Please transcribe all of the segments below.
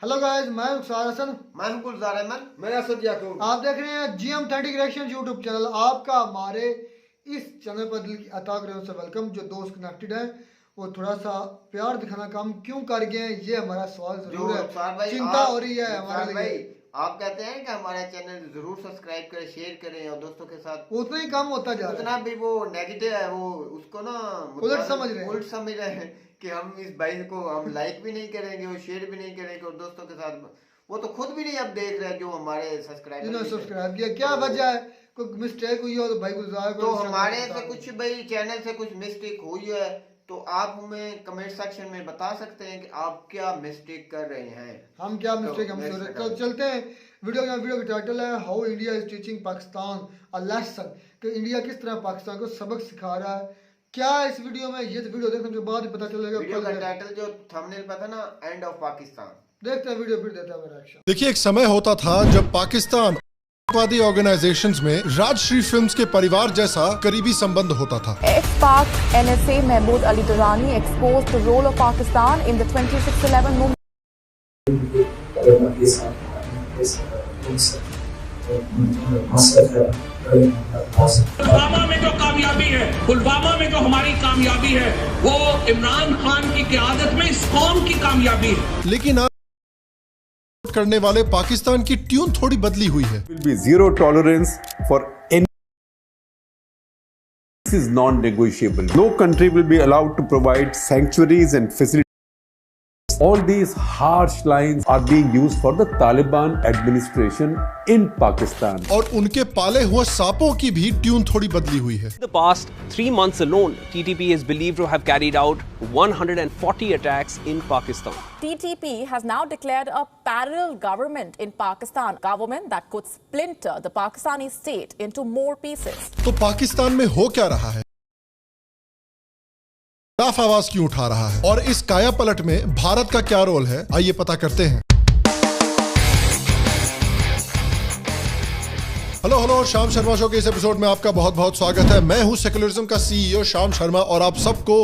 Hello guys, मैं रुखसार हसन, मैं गुलजार अहमद, मैं असद याकूब। आप देख रहे हैं GM 30 रिएक्शन यूट्यूब चैनल। आपका हमारे इस चैनल पर दिल की अता करें से वेलकम। जो दोस्त कनेक्टेड है वो थोड़ा सा प्यार दिखाना काम क्यों कर गए हैं, ये हमारा सवाल जरूर है, चिंता हो रही है हमारे लिए। आप कहते हैं कि हमारा चैनल जरूर सब्सक्राइब करें, शेयर करें और दोस्तों के साथ उतना ही कम होता जा रहा है। उतना भी वो नेगेटिव है, वो उसको ना उलट समझ रहे हैं कि हम इस भाई को हम लाइक भी नहीं करेंगे और शेयर भी नहीं करेंगे और दोस्तों के साथ वो तो खुद भी नहीं अब देख रहे हैं जो हमारे सब्सक्राइब किया। क्या वजह है, कोई मिस्टेक हुई हो तो भाई गुलजार तो हमारे से कुछ भाई चैनल से कुछ मिस्टेक हुई है तो आप हमें कमेंट सेक्शन में बता सकते हैं कि आप क्या मिस्टेक कर रहे हैं। हम क्या मिस्टेक तो चलते हैं वीडियो का टाइटल है how India is teaching Pakistan a lesson, कि इंडिया किस तरह पाकिस्तान को सबक सिखा रहा है। क्या इस वीडियो में, ये वीडियो देखने के बाद ही पता चलेगा। वीडियो का टाइटल जो थंबनेल पे था ना, एंड ऑफ पाकिस्तान। देखते हैं वीडियो, फिर देते हैं मेरा रिएक्शन। देखिए, एक समय होता था जब पाकिस्तान आतंकवादी ऑर्गेनाइजेशंस में राजश्री फिल्म्स के परिवार जैसा करीबी संबंध होता था। Ex-Pak NSA Mahmood Ali Durrani exposed the role of Pakistan in the 26/11 movement. Pulwama में जो कामयाबी है, पुलवामा में जो हमारी कामयाबी है, वो इमरान खान की क़यादत में इस कौम की कामयाबी है। लेकिन आज करने वाले पाकिस्तान की ट्यून थोड़ी बदली हुई है। Will be zero tolerance for any. This is non-negotiable. No country will be allowed to provide sanctuaries and facilities. All these harsh lines are being used for the Taliban administration in Pakistan. और उनके पाले हुए सांपों की भी tune थोड़ी बदली हुई है। The past 3 months alone, TTP is believed to have carried out 140 attacks in Pakistan. TTP has now declared a parallel government in Pakistan, government that could splinter the Pakistani state into more pieces. तो पाकिस्तान में हो क्या रहा है, साफ आवाज क्यों उठा रहा है, और इस काया पलट में भारत का क्या रोल है, आइए पता करते हैं। हेलो, शाम शर्मा शो के इस एपिसोड में आपका बहुत बहुत स्वागत है। मैं हूं सेक्युलरिज्म का CEO शाम शर्मा और आप सबको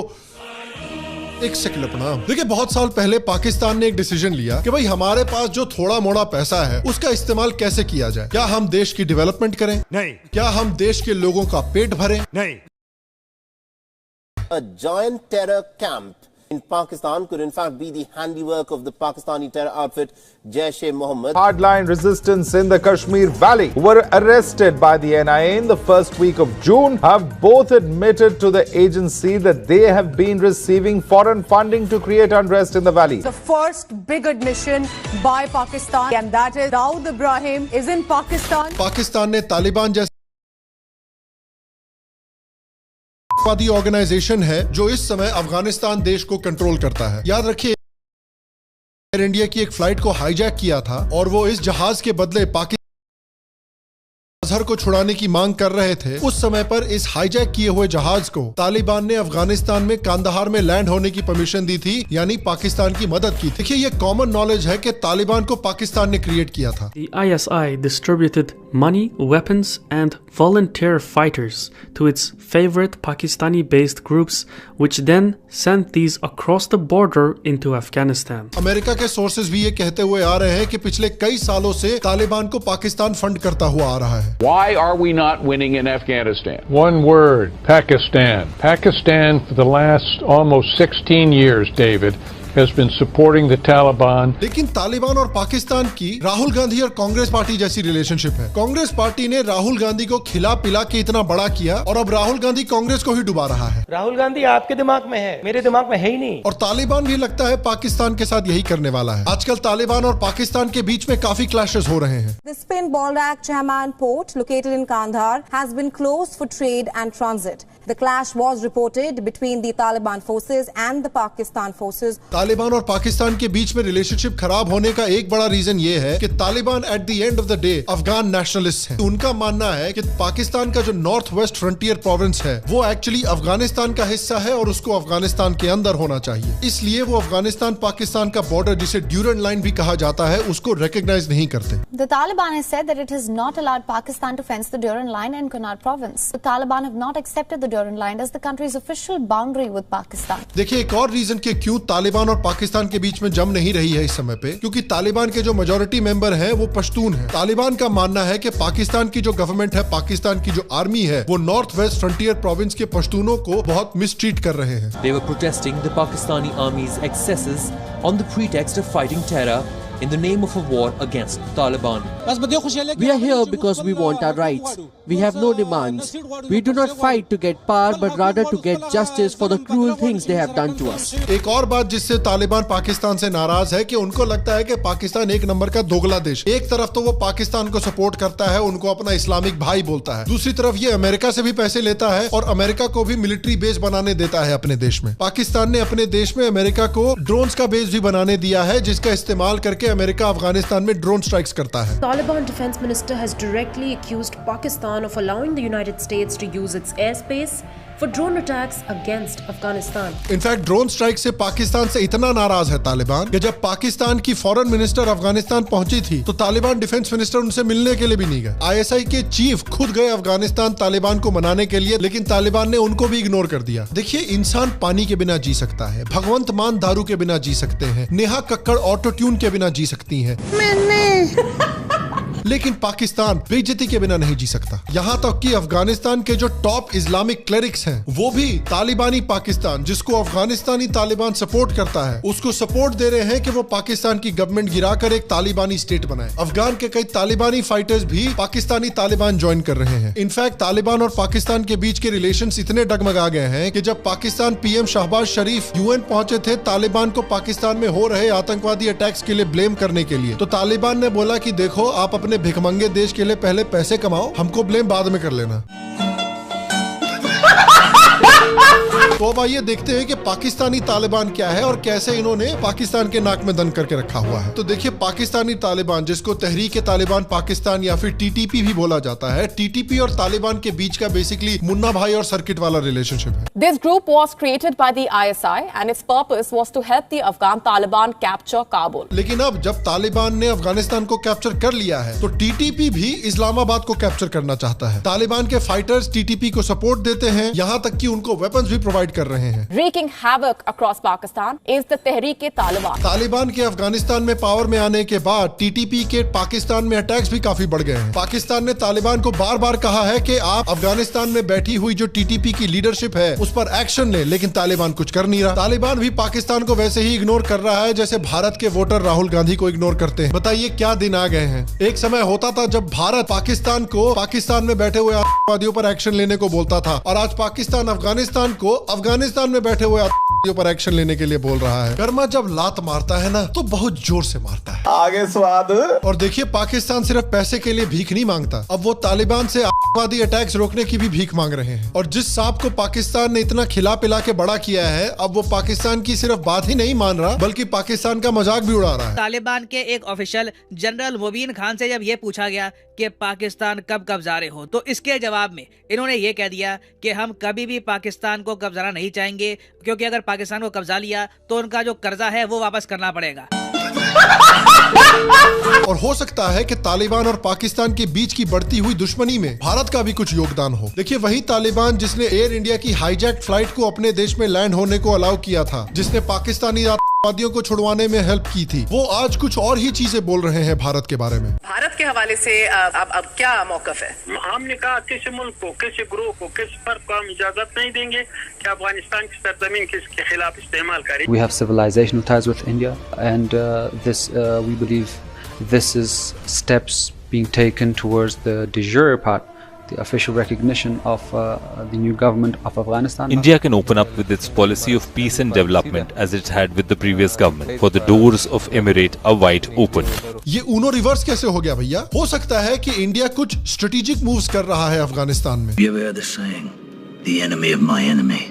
एक सेक्युलर प्रणाम। देखिए, बहुत साल पहले पाकिस्तान ने एक डिसीजन लिया कि भाई हमारे पास जो थोड़ा मोड़ा पैसा है उसका इस्तेमाल कैसे किया जाए। क्या हम देश की डेवलपमेंट करें? नहीं। क्या हम देश के लोगों का पेट भरें? नहीं। A giant terror camp in Pakistan could in fact be the handiwork of the Pakistani terror outfit Jaish-e-Mohammed. Hardline resistance in the Kashmir Valley were arrested by the NIA in the first week of June have both admitted to the agency that they have been receiving foreign funding to create unrest in the valley. The first big admission by Pakistan, and that is Dawood Ibrahim is in Pakistan. Pakistan ने तालिबान जैसे आतंकवादी organisation है जो इस समय अफगानिस्तान देश को control करता है। याद रखिए, एयर इंडिया की एक फ्लाइट को हाईजैक किया था और वो इस जहाज के बदले पाकिस्तान अजहर को छुड़ाने की मांग कर रहे थे। उस समय पर इस हाईजैक किए हुए जहाज को तालिबान ने अफगानिस्तान में कांदाहार में लैंड होने की परमिशन दी थी, यानी पाकिस्तान की मदद की। देखिए, ये कॉमन नॉलेज है कि तालिबान को पाकिस्तान ने क्रिएट किया था। The ISI distributed money, weapons and volunteer fighters to its favorite Pakistani-based groups, which then sent these across the border into Afghanistan. America के सोर्सेज भी ये कहते हुए आ रहे हैं कि पिछले कई सालों से तालिबान को पाकिस्तान फंड करता हुआ आ रहा है। Why are we not winning in Afghanistan? One word, Pakistan. Pakistan for the last almost 16 years, David, has been supporting the Taliban. लेकिन तालिबान और पाकिस्तान की राहुल गांधी और कांग्रेस पार्टी जैसी रिलेशनशिप है। कांग्रेस पार्टी ने राहुल गांधी को खिला पिला के इतना बड़ा किया और अब राहुल गांधी कांग्रेस को ही डुबा रहा है। राहुल गांधी आपके दिमाग में है, मेरे दिमाग में है ही नहीं। और तालिबान भी लगता है पाकिस्तान के साथ यही करने वाला है। आजकल तालिबान और पाकिस्तान के बीच में काफी क्लैशेस हो रहे हैं। The Spin Balrak Chahman port located in Kandahar has been closed for trade and transit. The clash was reported between the Taliban forces and the Pakistan forces. Taliban और पाकिस्तान के बीच में रिलेशनशिप खराब होने का एक बड़ा रीजन ये है कि Taliban at the end of the day Afghan nationalist हैं। उनका मानना है कि पाकिस्तान का जो नॉर्थ वेस्ट फ्रंटियर प्रोविंस है वो एक्चुअली अफगानिस्तान का हिस्सा है और उसको अफगानिस्तान के अंदर होना चाहिए। इसलिए वो अफगानिस्तान पाकिस्तान का बॉर्डर, जिसे ड्यूरेंट लाइन भी कहा जाता है, उसको रिकॉग्नाइज नहीं करते। The Taliban has said that it has not allowed Pakistan to fence the Durand Line in Connaught province. The Taliban have not accepted the Durand Line as the country's official boundary with Pakistan. देखिए, एक और reason कि क्यों तालिबान और पाकिस्तान के बीच में जम नहीं रही है इस समय पे, क्योंकि तालिबान के जो मेजॉरिटी मेंबर हैं वो पश्तून हैं। तालिबान का मानना है कि पाकिस्तान की जो गवर्नमेंट है, पाकिस्तान की जो आर्मी है, वो नॉर्थ वेस्ट फ्रंटियर प्रोविंस के पश्तूनों को बहुत मिसट्रीट कर रहे हैं। They were protesting the Pakistani army's excesses on the pretext of fighting terror in the name of a war against Taliban. We are here because we want our rights. We have no demands. We do not fight to get power, but rather to get justice for the cruel things they have done to us. एक और बात जिससे तालिबान पाकिस्तान से नाराज है कि उनको लगता है कि पाकिस्तान एक नंबर का दोगला देश। एक तरफ तो वो पाकिस्तान को सपोर्ट करता है, उनको अपना इस्लामिक भाई बोलता है, दूसरी तरफ ये अमेरिका से भी पैसे लेता है और अमेरिका को भी मिलिट्री बेस बनाने देता है अपने देश में। पाकिस्तान ने अपने देश में अमेरिका को ड्रोन्स का बेस भी बनाने दिया है, जिसका इस्तेमाल करके अमेरिका अफगानिस्तान में ड्रोन स्ट्राइक्स करता है। Taliban defense minister has directly accused Pakistan of allowing the United States to use its airspace for drone attacks against Afghanistan. In fact drone strike से पाकिस्तान से इतना नाराज है तालिबान कि जब पाकिस्तान की फॉरेन मिनिस्टर अफगानिस्तान पहुंची थी तो तालिबान डिफेंस मिनिस्टर उनसे मिलने के लिए भी नहीं गए। आईएसआई के चीफ खुद गए अफगानिस्तान तालिबान को मनाने के लिए, लेकिन तालिबान ने उनको भी इग्नोर कर दिया। देखिए, इंसान पानी के बिना जी सकता है, भगवंत मान दारू के बिना जी सकते हैं, नेहा कक्कड़ ऑटो ट्यून के बिना जी सकती हैं, लेकिन पाकिस्तान बेइज्जती के बिना नहीं जी सकता। यहाँ तक कि अफगानिस्तान के जो टॉप इस्लामिक क्लेरिक्स हैं वो भी तालिबानी पाकिस्तान, जिसको अफगानिस्तानी तालिबान सपोर्ट करता है, उसको सपोर्ट दे रहे हैं कि वो पाकिस्तान की गवर्नमेंट गिराकर एक तालिबानी स्टेट बनाए। अफगान के कई तालिबानी फाइटर्स भी पाकिस्तानी तालिबान ज्वाइन कर रहे हैं। इनफैक्ट तालिबान और पाकिस्तान के बीच के रिलेशंस इतने डगमगा गए हैं कि जब पाकिस्तान पीएम शहबाज शरीफ यूएन पहुंचे थे तालिबान को पाकिस्तान में हो रहे आतंकवादी अटैक्स के लिए ब्लेम करने के लिए, तो तालिबान ने बोला कि देखो, आप अपने भिखमंगे देश के लिए पहले पैसे कमाओ, हमको ब्लेम बाद में कर लेना। तो अब आइए देखते हैं कि पाकिस्तानी तालिबान क्या है और कैसे इन्होंने पाकिस्तान के नाक में दम करके रखा हुआ है। तो देखिए, पाकिस्तानी तालिबान, जिसको तहरीक-ए-तालिबान पाकिस्तान या फिर टीटीपी भी बोला जाता है, टीटीपी और तालिबान के बीच का बेसिकली मुन्ना भाई और सर्किट वाला रिलेशनशिप है। This group was created by the ISI and its purpose was to help the Afghan Taliban capture Kabul. लेकिन अब जब तालिबान ने अफगानिस्तान को कैप्चर कर लिया है तो टीटीपी भी इस्लामाबाद को कैप्चर करना चाहता है। तालिबान के फाइटर्स टीटीपी को सपोर्ट देते हैं, यहाँ तक कि उनको वेपन्स भी प्रोवाइड कर रहे हैं। Wreaking havoc across Pakistan is the Tehreek-e-Taliban. Taliban के अफगानिस्तान में पावर में आने के बाद टीटीपी के पाकिस्तान में अटैक्स भी काफी बढ़ गए हैं। पाकिस्तान ने तालिबान को बार बार कहा है कि आप अफगानिस्तान में बैठी हुई जो टीटीपी की लीडरशिप है उस पर एक्शन ले, लेकिन तालिबान कुछ कर नहीं रहा। तालिबान भी पाकिस्तान को वैसे ही इग्नोर कर रहा है जैसे भारत के वोटर राहुल गांधी को इग्नोर करते हैं। बताइए क्या दिन आ गए हैं। एक समय होता था जब भारत पाकिस्तान को पाकिस्तान में बैठे हुए आतंकवादियों पर एक्शन लेने को बोलता था, और आज पाकिस्तान अफगानिस्तान को अफगानिस्तान में बैठे हुए आतंकवादियों पर एक्शन लेने के लिए बोल रहा है। कर्मा जब लात मारता है ना तो बहुत जोर से मारता है। आगे स्वाद। और देखिए, पाकिस्तान सिर्फ पैसे के लिए भीख नहीं मांगता, अब वो तालिबान से आतंकवादी अटैक्स रोकने की भी भीख मांग रहे हैं। और जिस सांप को पाकिस्तान ने इतना खिला पिला के बड़ा किया है, अब वो पाकिस्तान की सिर्फ बात ही नहीं मान रहा बल्कि पाकिस्तान का मजाक भी उड़ा रहा है। तालिबान के एक ऑफिशियल जनरल मुबीन खान से जब ये पूछा गया कि पाकिस्तान कब कब्जा रहे हो, तो इसके जवाब में इन्होंने ये कह दिया कि हम कभी भी पाकिस्तान को कब्जाना नहीं चाहेंगे, क्योंकि अगर पाकिस्तान को कब्जा लिया तो उनका जो कर्जा है वो वापस करना पड़ेगा। और हो सकता है कि तालिबान और पाकिस्तान के बीच की बढ़ती हुई दुश्मनी में भारत का भी कुछ योगदान हो। देखिए, वही तालिबान जिसने एयर इंडिया की हाईजैक फ्लाइट को अपने देश में लैंड होने को अलाउ किया था, जिसने पाकिस्तानी आतंकवादियों को छुड़वाने में हेल्प की थी, वो आज कुछ और ही चीजें बोल रहे हैं भारत के बारे में। भारत के हवाले से अब क्या मौकफ है? हमने कहा किसी मुल्क को, किसी ग्रुप को, किसी फर्द को हम इजाजत नहीं देंगे कि अफगानिस्तान की सरजमीन किसके खिलाफ इस्तेमाल करें। We have civilizational ties with India, and we believe this is steps being taken towards the de jure part, the official recognition of the new government of Afghanistan. India can open up with its policy of peace and development as it had with the previous government, for the doors of Emirate are wide open. ये Uno reverse कैसे हो गया भैया? हो सकता है कि India कुछ स्ट्रेटेजिक मूव्स कर रहा है अफगानिस्तान में। You ever heard the saying, the enemy of my enemy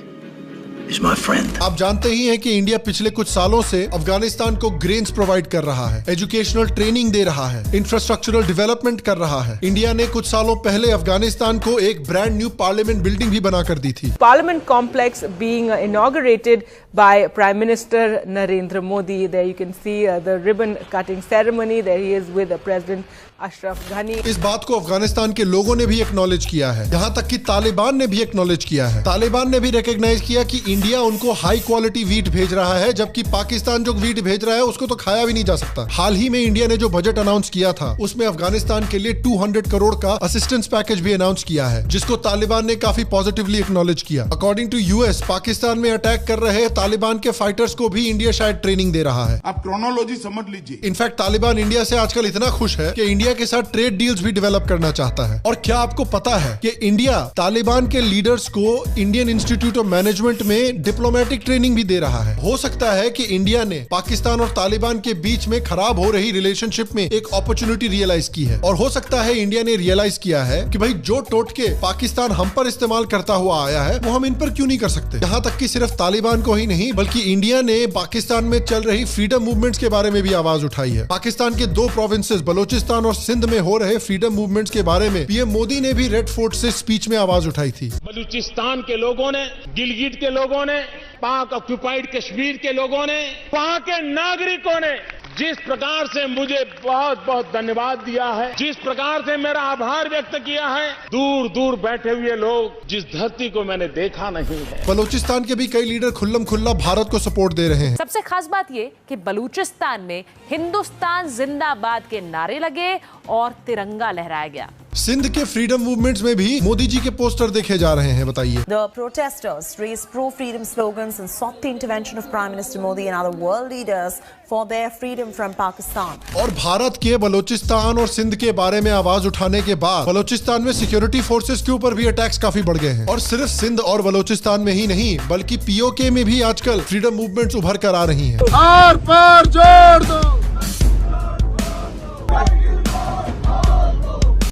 is my friend? आप जानते ही हैं कि इंडिया पिछले कुछ सालों से अफगानिस्तान को ग्रेन्स प्रोवाइड कर रहा है, एजुकेशनल ट्रेनिंग दे रहा है, इंफ्रास्ट्रक्चरल डेवलपमेंट कर रहा है। इंडिया ने कुछ सालों पहले अफगानिस्तान को एक ब्रांड न्यू पार्लियामेंट बिल्डिंग भी बना कर दी थी। Parliament complex being inaugurated by Prime Minister Narendra Modi. There you can see the ribbon cutting ceremony. There he is with President Ashraf घनी। इस बात को अफगानिस्तान के लोगों ने भी एक्नॉलेज किया है, यहाँ तक कि तालिबान ने भी एक्नॉलेज किया है। तालिबान ने भी रिकॉग्नाइज किया कि इंडिया उनको हाई क्वालिटी वीट भेज रहा है, जबकि पाकिस्तान जो वीट भेज रहा है उसको तो खाया भी नहीं जा सकता। हाल ही में इंडिया ने जो बजट अनाउंस किया था उसमें अफगानिस्तान के लिए 200 करोड़ का असिस्टेंस पैकेज भी अनाउंस किया है, जिसको तालिबान ने काफी पॉजिटिवली एक्नॉलेज किया। अकॉर्डिंग टू यूएस, पाकिस्तान में अटैक कर रहे तालिबान के फाइटर्स को भी इंडिया शायद ट्रेनिंग दे रहा है। आप क्रोनोलॉजी समझ लीजिए। इनफैक्ट तालिबान इंडिया से आजकल इतना खुश है कि इंडिया के साथ ट्रेड डील्स भी डेवलप करना चाहता है। और क्या आपको पता है कि इंडिया तालिबान के लीडर्स को इंडियन इंस्टीट्यूट ऑफ मैनेजमेंट में डिप्लोमेटिक ट्रेनिंग भी दे रहा है। हो सकता है कि इंडिया ने पाकिस्तान और तालिबान के बीच में खराब हो रही रिलेशनशिप में एक अपॉर्चुनिटी रियलाइज की है, और हो सकता है इंडिया ने रियलाइज किया है कि भाई जो टोटके पाकिस्तान हम पर इस्तेमाल करता हुआ आया है वो हम इन पर क्यों नहीं कर सकते। यहाँ तक कि सिर्फ तालिबान को ही नहीं बल्कि इंडिया ने पाकिस्तान में चल रही फ्रीडम मूवमेंट्स के बारे में भी आवाज उठाई है। पाकिस्तान के 2 प्रोविंसेस बलूचिस्तान और सिंध में हो रहे फ्रीडम मूवमेंट्स के बारे में पीएम मोदी ने भी रेड फोर्ट से स्पीच में आवाज उठाई थी। बलूचिस्तान के लोगों ने, गिलगिट के लोगों ने, पाक ऑक्यूपाइड कश्मीर के लोगों ने, वहां के नागरिकों ने जिस प्रकार से मुझे बहुत बहुत धन्यवाद दिया है, जिस प्रकार से मेरा आभार व्यक्त किया है, दूर दूर बैठे हुए लोग जिस धरती को मैंने देखा नहीं है। बलूचिस्तान के भी कई लीडर खुल्लम खुल्ला भारत को सपोर्ट दे रहे हैं। सबसे खास बात ये कि बलूचिस्तान में हिंदुस्तान जिंदाबाद के नारे लगे और तिरंगा लहराया गया। सिंध के फ्रीडम मूवमेंट्स में भी मोदी जी के पोस्टर देखे जा रहे हैं, बताइए। The protesters raised pro-freedom slogans and sought the intervention of Prime Minister Modi and other world leaders for their freedom from Pakistan. और भारत के बलूचिस्तान और सिंध के बारे में आवाज उठाने के बाद बलूचिस्तान में सिक्योरिटी फोर्सेस के ऊपर भी अटैक्स काफी बढ़ गए हैं। और सिर्फ सिंध और बलूचिस्तान में ही नहीं बल्कि पीओके में भी आजकल फ्रीडम मूवमेंट्स उभर कर आ रही हैं। आर पार जोड़ दो।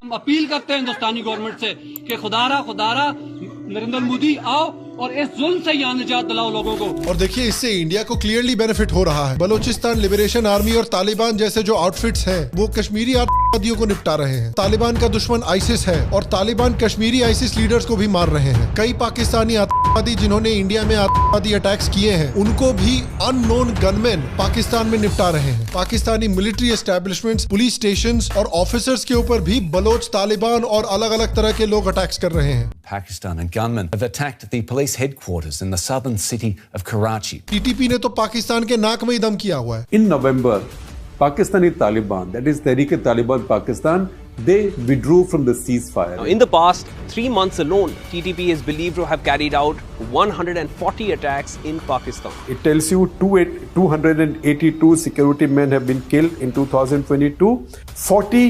हम अपील करते हैं हिंदुस्तानी गवर्नमेंट से कि खुदारा नरेंद्र मोदी आओ और इस जुल्म से यहाँ निजात दिलाओ लोगों को। और देखिए इससे इंडिया को क्लियरली बेनिफिट हो रहा है। बलूचिस्तान लिबरेशन आर्मी और तालिबान जैसे जो आउटफिट्स हैं वो कश्मीरी आतंकवादियों को निपटा रहे हैं। तालिबान का दुश्मन आईसिस है और तालिबान कश्मीरी आईसिस लीडर्स को भी मार रहे हैं। कई पाकिस्तानी आतंकवादी जिन्होंने इंडिया में आतंकवादी अटैक्स किए हैं उनको भी अननोन गनमैन पाकिस्तान में निपटा रहे हैं। Pakistani military establishments, police stations और ऑफिसर्स के ऊपर भी बलोच, तालिबान और अलग अलग तरह के लोग अटैक्स कर रहे हैं। Pakistan and gunmen have attacked the police headquarters in the southern city of Karachi. TTP ने तो पाकिस्तान के नाक में ही दम किया हुआ है। In November, Pakistani Taliban, that is Tehreek-e-Taliban Pakistan, they withdrew from the ceasefire. Now, in the past 3 months alone, TTP is believed to have carried out 140 attacks in Pakistan. It tells you 282 security men have been killed in 2022, 40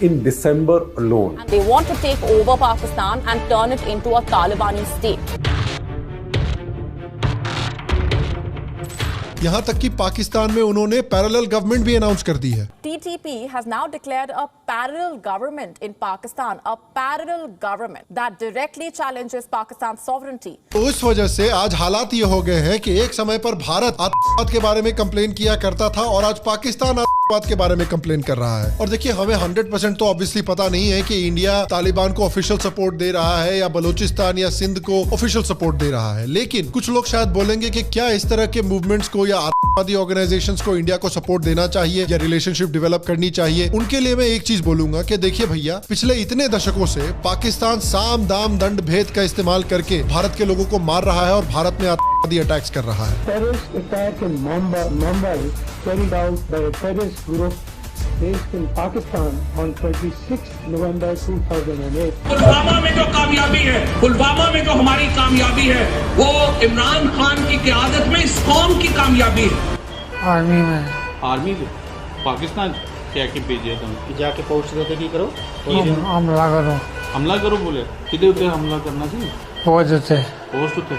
in December alone. And they want to take over Pakistan and turn it into a Talibani state. यहाँ तक कि पाकिस्तान में उन्होंने parallel government भी announce कर दी है। TTP has now declared a parallel government in Pakistan, a parallel government that directly challenges Pakistan's sovereignty. तो इस वजह से आज हालात ये हो गए हैं कि एक समय पर भारत आतंकवाद के बारे में कंप्लेन किया करता था और आज पाकिस्तान आतंकवाद के बारे में कंप्लेन कर रहा है। और देखिए हमें 100% तो ऑब्वियसली पता नहीं है कि इंडिया तालिबान को ऑफिशियल सपोर्ट दे रहा है या बलूचिस्तान या सिंध को ऑफिशियल सपोर्ट दे रहा है, लेकिन कुछ लोग शायद बोलेंगे कि क्या इस तरह के मूवमेंट्स को या आतंकवादी ऑर्गेनाइजेशंस को इंडिया को सपोर्ट देना चाहिए या रिलेशनशिप डेवलप करनी चाहिए। उनके लिए मैं एक चीज बोलूंगा कि देखिए भैया, पिछले इतने दशकों से पाकिस्तान साम दाम दंड भेद का इस्तेमाल करके भारत के लोगों को मार रहा है और भारत में आतंकवादी अटैक्स कर रहा है। Terrorist attack in Mumbai carried out by a terrorist group based in Pakistan on 26 November 2008. Pulwama में जो कामयाबी है, पुलवामा में जो हमारी कामयाबी है, वो इमरान खान की क़यादत में इस कौम की कामयाबी है। आर्मी में पाकिस्तान क्या के भेजे तुम जाके पहुंच दो की करो हमला करो बोले किधर हमला करना चाहिए पोस्ट थे।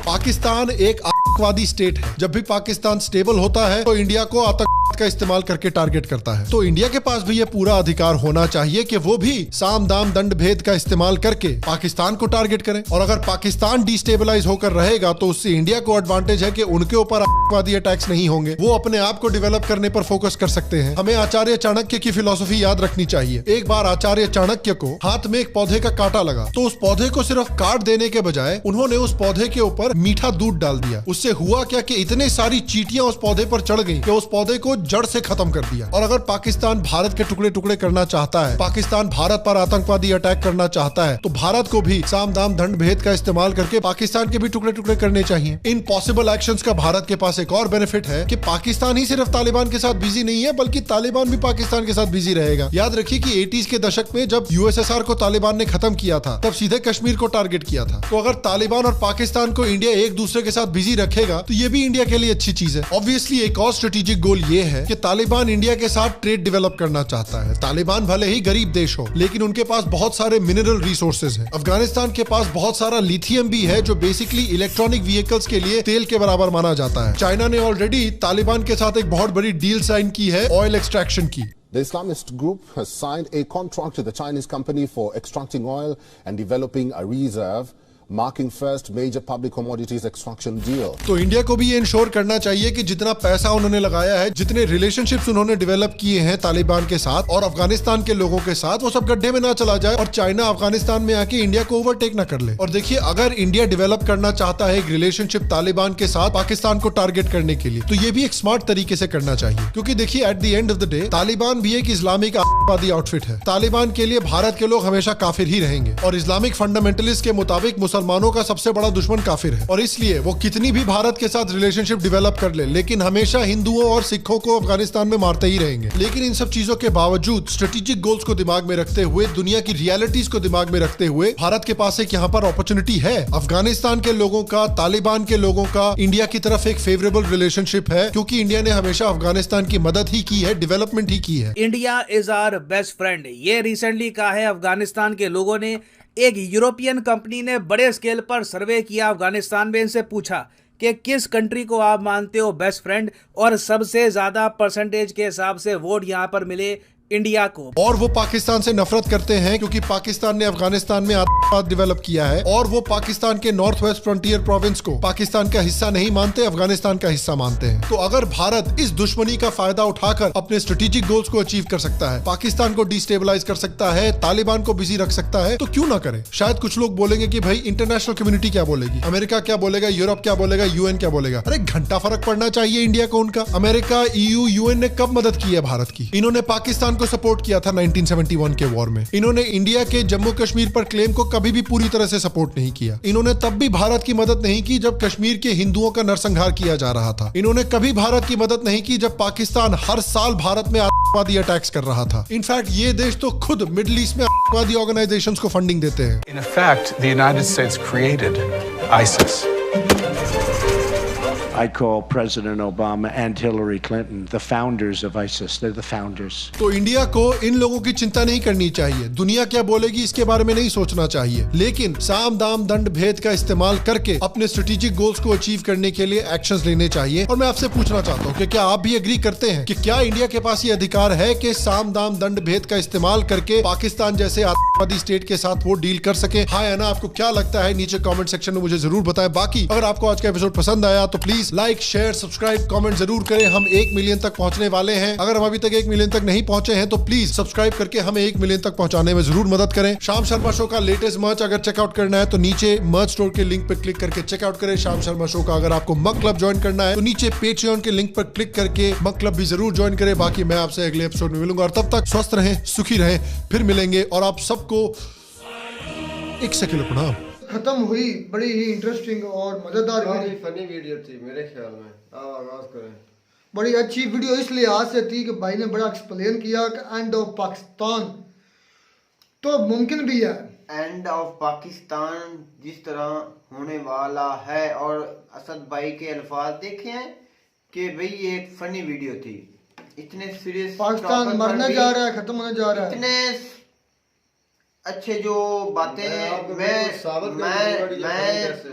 पाकिस्तान एक आतंकवादी स्टेट है। जब भी पाकिस्तान स्टेबल होता है तो इंडिया को आतंकवाद का इस्तेमाल करके टारगेट करता है। तो इंडिया के पास भी ये पूरा अधिकार होना चाहिए कि वो भी साम दाम दंड भेद का इस्तेमाल करके पाकिस्तान को टारगेट करें। और अगर पाकिस्तान डिस्टेबलाइज होकर रहेगा तो उससे इंडिया को एडवांटेज है कि उनके ऊपर आतंकवादी अटैक्स नहीं होंगे। वो अपने आप को डेवलप करने पर फोकस कर सकते हैं। हमें आचार्य चाणक्य की फिलॉसफी याद रखनी चाहिए। एक बार आचार्य चाणक्य को हाथ में एक पौधे का कांटा लगा तो उस पौधे को सिर्फ काट देने के बजाय उन्होंने उस पौधे के ऊपर मीठा दूध डाल दिया। उससे हुआ क्या कि इतने सारी चींटियां उस पौधे पर चढ़ गईं कि उस पौधे को जड़ से खत्म कर दिया। और अगर पाकिस्तान भारत के टुकड़े टुकड़े करना चाहता है, पाकिस्तान भारत पर आतंकवादी अटैक करना चाहता है, तो भारत को भी साम दाम दंड भेद का इस्तेमाल करके पाकिस्तान के भी टुकड़े टुकड़े करने चाहिए। इन पॉसिबल एक्शंस का भारत के पास एक और बेनिफिट है कि पाकिस्तान ही सिर्फ तालिबान के साथ बिजी नहीं है, बल्कि तालिबान भी पाकिस्तान के साथ बिजी रहेगा। याद रखिए कि 80s के दशक में जब यूएसएसआर को तालिबान ने खत्म किया था, तब सीधे कश्मीर को टारगेट किया था। तो अगर तालिबान और पाकिस्तान को इंडिया एक दूसरे के साथ बिजी रखेगा तो ये भी इंडिया के लिए अच्छी चीज है। ऑब्वियसली एक और स्ट्रेटेजिक गोल ये है कि तालिबान इंडिया के साथ ट्रेड डेवलप करना चाहता है। तालिबान भले ही गरीब देश हो, लेकिन उनके पास बहुत सारे मिनरल रिसोर्सेज हैं। अफगानिस्तान के पास बहुत सारा लिथियम भी है, जो बेसिकली इलेक्ट्रॉनिक व्हीकल्स के लिए तेल के बराबर माना जाता है। चाइना ने ऑलरेडी तालिबान के साथ एक बहुत बड़ी डील साइन की है ऑयल एक्सट्रैक्शन की। The Islamist group has signed a contract with the Chinese company for extracting oil and developing a reserve, marking first major public commodities extraction deal. तो इंडिया को भी ये इंश्योर करना चाहिए कि जितना पैसा उन्होंने लगाया है, जितने रिलेशनशिप्स उन्होंने डेवलप किए हैं तालिबान के साथ और अफगानिस्तान के लोगों के साथ, वो सब गड्ढे में ना चला जाए और चाइना अफगानिस्तान में आके इंडिया को ओवरटेक ना कर ले। और देखिए, अगर इंडिया डेवलप करना चाहता है एक रिलेशनशिप तालिबान के साथ पाकिस्तान को टारगेट करने के लिए, तो ये भी एक स्मार्ट तरीके से करना चाहिए। क्योंकि देखिए, at the end of the day Taliban भी एक इस्लामिक आतंकवादी आउटफिट है। तालिबान के लिए भारत के लोग हमेशा काफिर ही रहेंगे और इस्लामिक फंडामेंटलिस्ट के मुताबिक मुसलमानों का सबसे बड़ा दुश्मन काफिर है। और इसलिए वो कितनी भी भारत के साथ रिलेशनशिप डेवलप कर ले, लेकिन हमेशा हिंदुओं और सिखों को अफगानिस्तान में मारते ही रहेंगे। लेकिन इन सब चीजों के बावजूद स्ट्रेटेजिक गोल्स को दिमाग में रखते हुए, दुनिया की रियलिटीज को दिमाग में रखते हुए, भारत के पास एक यहाँ पर अपॉर्चुनिटी है। अफगानिस्तान के लोगों का, तालिबान के लोगों का इंडिया की तरफ एक फेवरेबल रिलेशनशिप है, क्योंकि इंडिया ने हमेशा अफगानिस्तान की मदद ही की है, डेवलपमेंट ही की है। India is our best friend, ये रिसेंटली कहा है अफगानिस्तान के लोगों ने। एक यूरोपियन कंपनी ने बड़े स्केल पर सर्वे किया अफगानिस्तान में, इनसे पूछा कि किस कंट्री को आप मानते हो बेस्ट फ्रेंड, और सबसे ज्यादा परसेंटेज के हिसाब से वोट यहां पर मिले इंडिया को। और वो पाकिस्तान से नफरत करते हैं क्योंकि पाकिस्तान ने अफगानिस्तान में आतंकवाद डेवलप किया है, और वो पाकिस्तान के नॉर्थ वेस्ट फ्रंटियर प्रोविंस को पाकिस्तान का हिस्सा नहीं मानते, अफगानिस्तान का हिस्सा मानते हैं। तो अगर भारत इस दुश्मनी का फायदा उठाकर अपने स्ट्रेटेजिक गोल्स को अचीव कर सकता है, पाकिस्तान को डिस्टेबलाइज कर सकता है, तालिबान को बिजी रख सकता है, तो क्यों ना करे। शायद कुछ लोग बोलेंगे कि भाई इंटरनेशनल कम्युनिटी क्या बोलेगी, अमेरिका क्या बोलेगा, यूरोप क्या बोलेगा, यूएन क्या बोलेगा। अरे घंटा फर्क पड़ना चाहिए इंडिया को उनका। अमेरिका, EU, यूएन ने कब मदद की है भारत की? इन्होंने पाकिस्तान को सपोर्ट किया था 1971 के वॉर में। इन्होंने इंडिया के जम्मू कश्मीर पर क्लेम को कभी भी पूरी तरह से सपोर्ट नहीं किया। इन्होंने तब भी भारत की मदद नहीं की जब कश्मीर के हिंदुओं का नरसंहार किया जा रहा था। इन्होंने कभी भारत की मदद नहीं की जब पाकिस्तान हर साल भारत में आतंकवादी अटैक्स कर रहा था। इनफैक्ट ये देश तो खुद मिडिल ईस्ट में आतंकवादी ऑर्गेनाइजेशंस को फंडिंग देते हैं। In effect, the United States created ISIS. I call President Obama and Hillary Clinton the founders of ISIS. They're the founders. तो इंडिया को इन लोगों की चिंता नहीं करनी चाहिए, दुनिया क्या बोलेगी इसके बारे में नहीं सोचना चाहिए, लेकिन साम दाम दंड भेद का इस्तेमाल करके अपने स्ट्रेटेजिक गोल्स को अचीव करने के लिए एक्शंस लेने चाहिए। और मैं आपसे पूछना चाहता हूँ कि क्या आप भी एग्री करते हैं कि क्या इंडिया के पास ये अधिकार है कि साम दाम दंड भेद का इस्तेमाल करके पाकिस्तान जैसे आतंकवादी स्टेट के साथ वो डील कर सके? हाँ या ना, आपको क्या लगता है नीचे कमेंट सेक्शन में मुझे जरूर बताएं। बाकी अगर आपको आज का एपिसोड पसंद आया तो please like, share, subscribe, comment जरूर करें। हम 1 मिलियन तक पहुंचने वाले हैं। अगर हम अभी तक 1 मिलियन तक नहीं पहुंचे हैं तो प्लीज सब्सक्राइब करके हमें 1 मिलियन तक पहुंचाने में जरूर मदद करें। शाम शर्मा शो का लेटेस्ट मर्च अगर चेकआउट करना है तो नीचे मर्च स्टोर के लिंक पर क्लिक करके चेकआउट करें। शाम शर्मा शो का अगर आपको मग क्लब ज्वाइन करना है तो नीचे पेट्रियन के लिंक पर क्लिक करके मग क्लब भी जरूर ज्वाइन करें। बाकी मैं आपसे अगले एपिसोड में मिलूंगा और तब तक स्वस्थ रहें, सुखी रहें, फिर मिलेंगे। और आप सबको 1 सेकंड प्रणाम। खत्म हुई, बड़ी ही इंटरेस्टिंग और मजेदार फनी वीडियो थी मेरे ख्याल में। आगाज करें। बड़ी अच्छी वीडियो इस लिहाज से थी कि भाई ने बड़ा एक्सप्लेन किया कि एंड ऑफ पाकिस्तान तो मुमकिन भी है, एंड ऑफ पाकिस्तान जिस तरह होने वाला है। और असद भाई के अल्फाज देखे हैं कि भाई ये एक फनी वीडियो थी, इतने सीरियस पाकिस्तान मरने जा रहा है, खत्म होने जा रहा है, इतने अच्छे जो बातें हैं।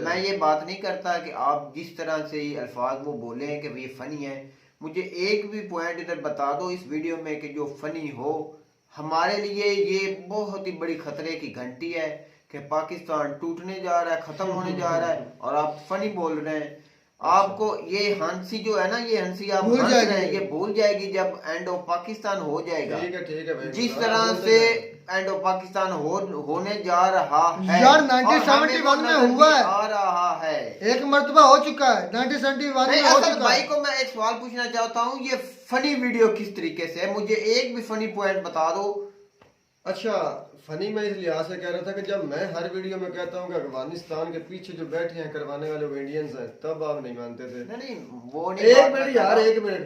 मैं ये बात नहीं करता कि आप जिस तरह से अल्फाज वो बोले हैं कि ये फनी है, मुझे एक भी पॉइंट इधर बता दो इस वीडियो में कि जो फनी हो। हमारे लिए ये बहुत ही बड़ी खतरे की घंटी है कि पाकिस्तान टूटने जा रहा है, खत्म होने जा रहा है, और आप फनी बोल रहे हैं। आपको ये हंसी जो है ना, ये हंसी आप हंस रहे हैं, ये भूल जाएगी जब एंड ऑफ पाकिस्तान हो जाएगा। ठीक है भाई। जिस तरह से एंड ऑफ पाकिस्तान होने जा रहा है यार 1971 में हुआ है, आ रहा है, एक मर्तबा हो चुका है 1971 में हो चुका भाई है। को मैं एक सवाल पूछना चाहता हूँ, ये फनी वीडियो किस तरीके से है, मुझे एक भी फनी पॉइंट बता दो। अच्छा फनी मैं इस लिहाज से कह रहा था कि जब मैं हर वीडियो में कहता हूँ कि अफगानिस्तान के पीछे जो बैठे हैं करवाने वाले वो इंडियंस हैं, तब आप नहीं मानते थे। नहीं वो नहीं, एक मिनट यार, एक मिनट,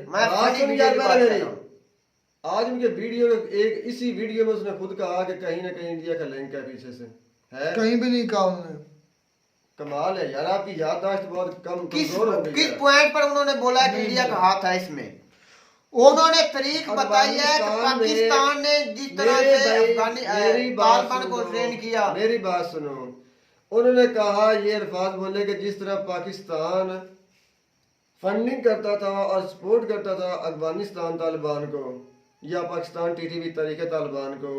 आज उनके वीडियो एक इसी वीडियो में उसने खुद कहा कि कहीं ना कहीं इंडिया का लिंक है पीछे से, है कहीं भी नहीं कहा उन्होंने। कमाल है यार, आपकी याददाश्त बहुत कम कमजोर हो गई। किस पॉइंट पर उन्होंने बोला कि इंडिया का हाथ है इसमें? उन्होंने तारीख बताई है कि पाकिस्तान ने जिस तरह से तालिबान को ट्रेन किया। मेरी बात सुनो, उन्होंने कहा ये अल्फाज बोले कि जिस तरह पाकिस्तान फंडिंग करता था और सपोर्ट करता था अफगानिस्तान तालिबान को या पाकिस्तान टीटीपी तरीके तालिबान को,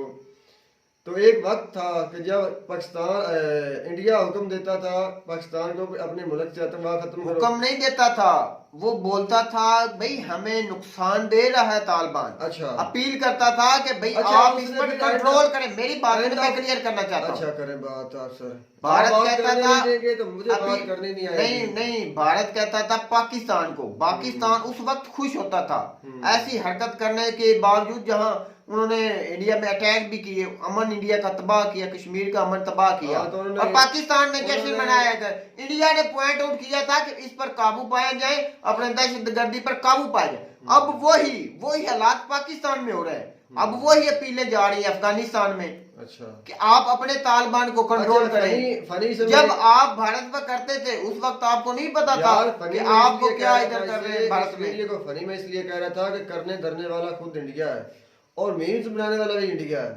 तो एक वक्त था कि जब पाकिस्तान इंडिया हुक्म देता था पाकिस्तान को अपने मुल्क से आतंकवाद खत्म करो। हुक्म नहीं देता था, वो बोलता था भाई हमें नुकसान दे रहा है तालिबान। अच्छा, अपील करता था कि भाई आप इस पर कंट्रोल करें। मेरी बात मैं क्लियर करना चाहता हूँ। अच्छा करें बात आप सर। भारत कहता था तो मुझे बात करनी नहीं आएगी। नहीं, भारत कहता था पाकिस्तान को, पाकिस्तान उस वक्त खुश होता था ऐसी हरकत करने के बावजूद, जहाँ उन्होंने इंडिया में अटैक भी किए, अमन इंडिया का तबाह किया, कश्मीर का अमन तबाह किया, और पाकिस्तान ने जश्न मनाया था। इंडिया ने पॉइंट आउट किया था कि इस पर काबू पाया जाए, अपने दहशतगर्दी पर काबू पाया जाए। अब वही हालात पाकिस्तान में हो रहे हैं, अब वही अपीलें जा रही है अफगानिस्तान में। अच्छा, कि आप अपने तालिबान को कंट्रोल करें। जब आप भारत में करते थे उस वक्त आपको नहीं पता था कि आपको क्या इधर कर रहे हैं भारत में। को फनी में इसलिए कह रहा था कि करने धरने वाला खुद इंडिया है और मीम्स बनाने वाला भी इंडिया है।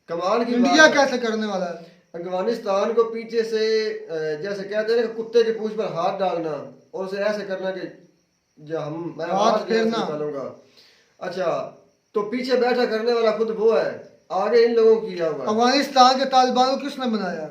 कमाल की इंडिया कैसे करने वाला है? अफगानिस्तान को पीछे से जैसे कहते हैं कुत्ते के पूंछ पर हाथ डालना और उसे ऐसे करना कि मैं हाथ फेरना डालूंगा। अच्छा, तो पीछे बैठा करने वाला खुद वो है, आगे इन लोगों को किया हुआ। अफगानिस्तान के तालिबान को किसने बनाया?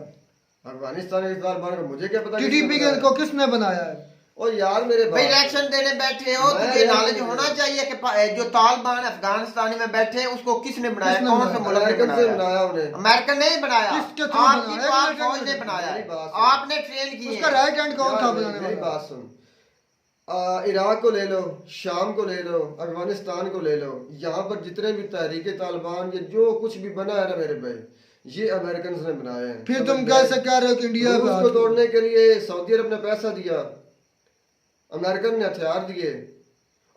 अफगानिस्तान के तालिबान को मुझे क्या पता, टीटीपी को किसने बनाया है? और यार मेरे भाई इलेक्शन देने बैठे हो तो ये नॉलेज होना चाहिए कि जो तालिबान अफगानिस्तान में बैठे हैं उसको किसने बनाया, कौन से मुल्क ने बनाया? अमेरिकन नहीं बनाया, आपकी पाक फौज ने बनाया, आपने ट्रेन किए। उसका राइट हैंड कौन था बनाने वाला? मेरी बात सुन, इराक को ले लो, शाम को ले लो, अफगानिस्तान को ले लो, यहाँ पर जितने भी तहरीके तालिबान ये जो कुछ भी बना है ना मेरे भाई, ये अमेरिकन ने बनाए हैं। फिर तुम कैसे कह रहे हो कि इंडिया को तोड़ने के लिए सऊदी अरब ने पैसा दिया, अमेरिकन ने हथियार दिए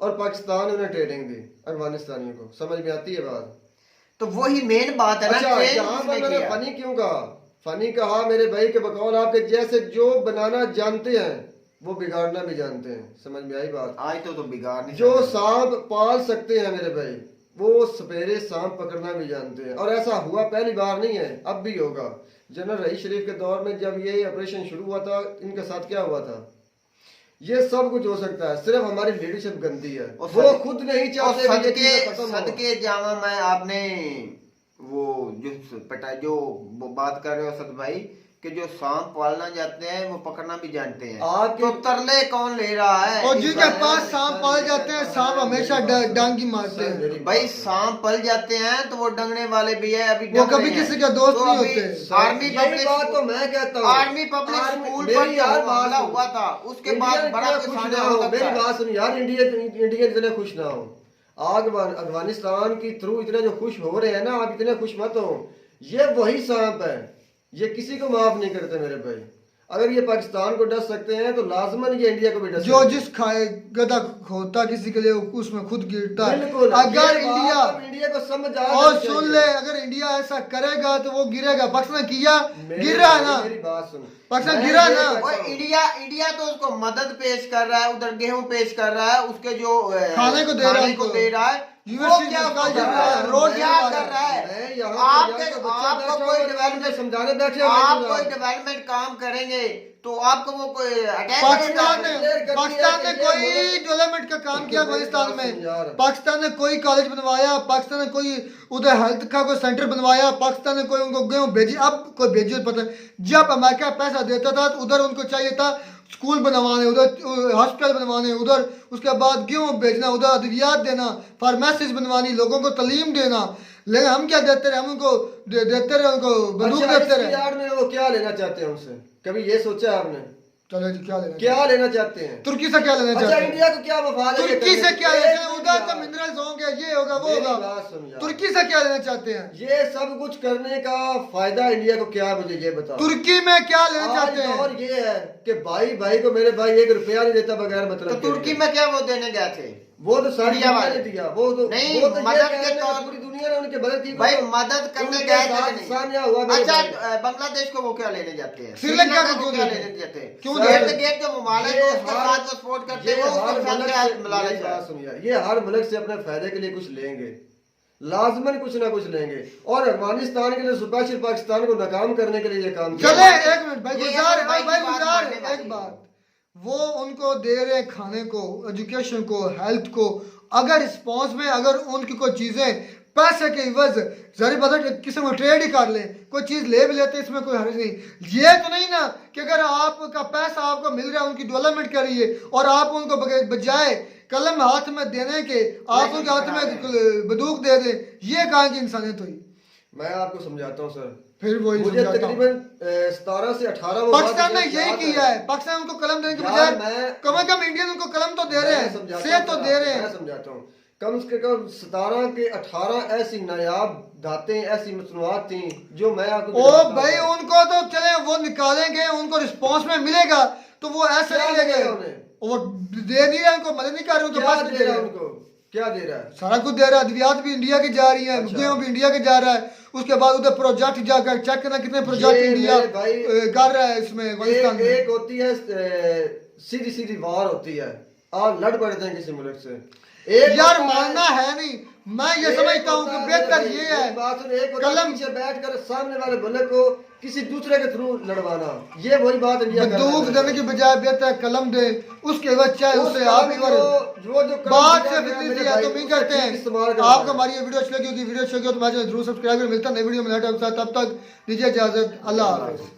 और पाकिस्तान उन्हें ट्रेनिंग दी अफगानिस्तानियों को। समझ में आती है बात? तो वही मेन बात है ना। अच्छा, यहाँ पर मैंने फनी क्यों कहा? फनी कहा मेरे भाई के बकौल आपके जैसे जो बनाना जानते हैं वो बिगाड़ना भी जानते हैं। समझ में आई बात? आज तो बिगाड़ नहीं। जो सांप पाल सकते हैं मेरे भाई, वो सपेरे सांप पकड़ना भी जानते हैं। और ऐसा हुआ पहली बार नहीं है, अब भी होगा। जनरल रईस शरीफ के दौर में जब ये ऑपरेशन शुरू हुआ था, इनके साथ क्या हुआ था? ये सब कुछ हो सकता है, सिर्फ हमारी लीडरशिप गंदी है। वो खुद नहीं चाहते। सदके जामा मैं आपने वो जो बात कर रहे हो सद भाई कि जो सांप पालना जाते हैं वो पकड़ना भी जानते हैं। तो तरले कौन ले रहा है? और जिनके पास सांप पाल जाते हैं, सांप हमेशा डांगी मारते हैं। भाई सांप पल जाते हैं तो वो डंगने वाले भी है। अभी वो कभी किसी का दोस्त नहीं होते। आर्मी पब्लिक बात तो मैं कहता हूँ, आर्मी पब्लिक स्कूल पर यार मामला हुआ था, उसके बाद बड़ा खुश ना हो। मेरी बात सुन यार, इंडियन इतने खुश ना हो। अफगानिस्तान की थ्रू इतने जो खुश हो रहे हैं ना, आप इतने खुश मत हो। ये वही सांप है, ये किसी को माफ नहीं करते मेरे भाई। अगर ये पाकिस्तान को डस सकते हैं तो लाजमन ये इंडिया को भी डस। जो जिस खाए गदा खोता किसी के लिए उसमें खुद गिरता है। अगर इंडिया को समझ आ और सुन ले, अगर इंडिया ऐसा करेगा तो वो गिरेगा। पाकिस्तान किया, गिर रहा है ना। मेरी बात सुन, पाकिस्तान गिरा ना। इंडिया तो उसको मदद पेश कर रहा है, उधर गेहूं पेश कर रहा है, उसके जो खाने को दे रहा है। वो क्या कर रहा है? रोड क्या कर रहा है? आपको कोई डेवलपमेंट समझाने बैठे, आप कोई डेवलपमेंट काम करेंगे तो आपको वो कोई अटैक। पाकिस्तान ने कोई डेवलपमेंट का काम किया अफगानिस्तान में? पाकिस्तान ने कोई कॉलेज बनवाया? पाकिस्तान ने कोई उधर हेल्थ का कोई सेंटर बनवाया? पाकिस्तान ने कोई उनको गेहूं भेजी? अब कोई भेजी पता? जब अमेरिका पैसा देता था तो उधर उनको चाहिए था स्कूल बनवाने, उधर हॉस्पिटल बनवाने, उधर उसके बाद गेहूं बेचना, उधर अद्वियात देना, फार्मेसीज बनवानी, लोगों को तालीम देना। लेकिन हम क्या देते रहे, हम उनको देते रहे, उनको बंदूक देते रहे। यार में वो क्या लेना चाहते हैं उनसे, कभी ये सोचा आपने? चलो जी, क्या लेना चाहते हैं? तुर्की से क्या लेना चाहते हैं? इंडिया को क्या मफाद है? तुर्की से क्या लेना? उधर तो मिनरल्स होंगे, ये होगा, वो होगा। तुर्की से क्या लेना चाहते हैं? ये सब कुछ करने का फायदा इंडिया को क्या, मुझे ये बताओ। तुर्की में क्या लेना चाहते हैं? और ये है कि भाई को मेरे भाई 1 रुपया नहीं देता बगैर मतलब। तो तुर्की में क्या वो देने गए थे? वो तो सारी वाले दिया, वो तो नहीं, वो तो मदद के तौर पूरी दुनिया ने उनके मदद की। भाई मदद करने गए थे हुआ। अच्छा, बांग्लादेश को वो क्या लेने जाते हैं? श्रीलंका को क्या लेने जाते हैं? क्यों गेट जो ममालिक है उसके साथ वो सपोर्ट करते हैं, उसके साथ मिला। सुनिए, ये हर मुल्क से अपने फायदे के लिए कुछ लेंगे, लाजमन कुछ ना कुछ लेंगे, और अफगानिस्तान के लिए स्पेशल पाकिस्तान को नाकाम करने के लिए ये काम। चले एक मिनट भाई गुजार, एक बात, वो उनको दे रहे खाने को, एजुकेशन को, हेल्थ को, अगर रिस्पॉन्स में अगर उनकी कोई चीजें पैसे के इवज जारी बदल किसी को ट्रेड ही कर ले, कोई चीज ले भी लेते, इसमें कोई हर्ज नहीं। ये तो नहीं ना कि अगर आपका पैसा आपको मिल रहा है उनकी डेवलपमेंट करिए और आप उनको बजाय कलम हाथ में देने के आप उनके हाथ में बंदूक दे दें, ये कहाँ की इंसानियत हुई? मैं आपको समझाता हूँ सर, फिर वही मुझे तकरीबन 17 से 18 पाकिस्तान ने यही किया है। पाकिस्तान उनको कलम देने के बजाय कम से कम इंडियन उनको कलम तो दे रहे हैं, सेहत तो दे रहे हैं। मैं समझाता हूँ, कम से कम 17 के 18 ऐसी नायाब धातें, ऐसी मसनूआत थी जो मैं आपको। ओ भाई उनको तो चले वो निकालेंगे, उनको रिस्पॉन्स में मिलेगा तो वो ऐसे नहीं लेंगे, वो दे नहीं रहे, उनको मदद नहीं कर रहे, उनको बस दे रहे हैं। उनको क्या दे रहा है? सारा कुछ दे रहा है, अद्वियात भी इंडिया की जा रही है, गेहूं भी इंडिया के जा रहा है, उसके बाद उधर प्रोजेक्ट जाकर चेक करना कितने प्रोजेक्ट इंडिया कर रहा है इसमें। एक होती है सीधी सीधी वार होती है, आप लड़ पड़ते हैं किसी मुल्क से, यार मानना है नहीं। मैं ये समझता हूँ कि बेहतर ये है कलम से बैठ कर सामने वाले मुल्क को किसी दूसरे के थ्रू लड़वाना, ये वही बात इंडिया बंदूक देने की बजाय बेहतर कलम दे, उसके बाद चाहे उससे आप बात से तुम ही करते हैं। आपको हमारी ये वीडियो अच्छी लगी होगी, वीडियो अच्छी लगी तो मैं जरूर सब्सक्राइब कर, मिलता है नई वीडियो में, तब तक दीजिए इजाजत, अल्लाह हाफ़िज़।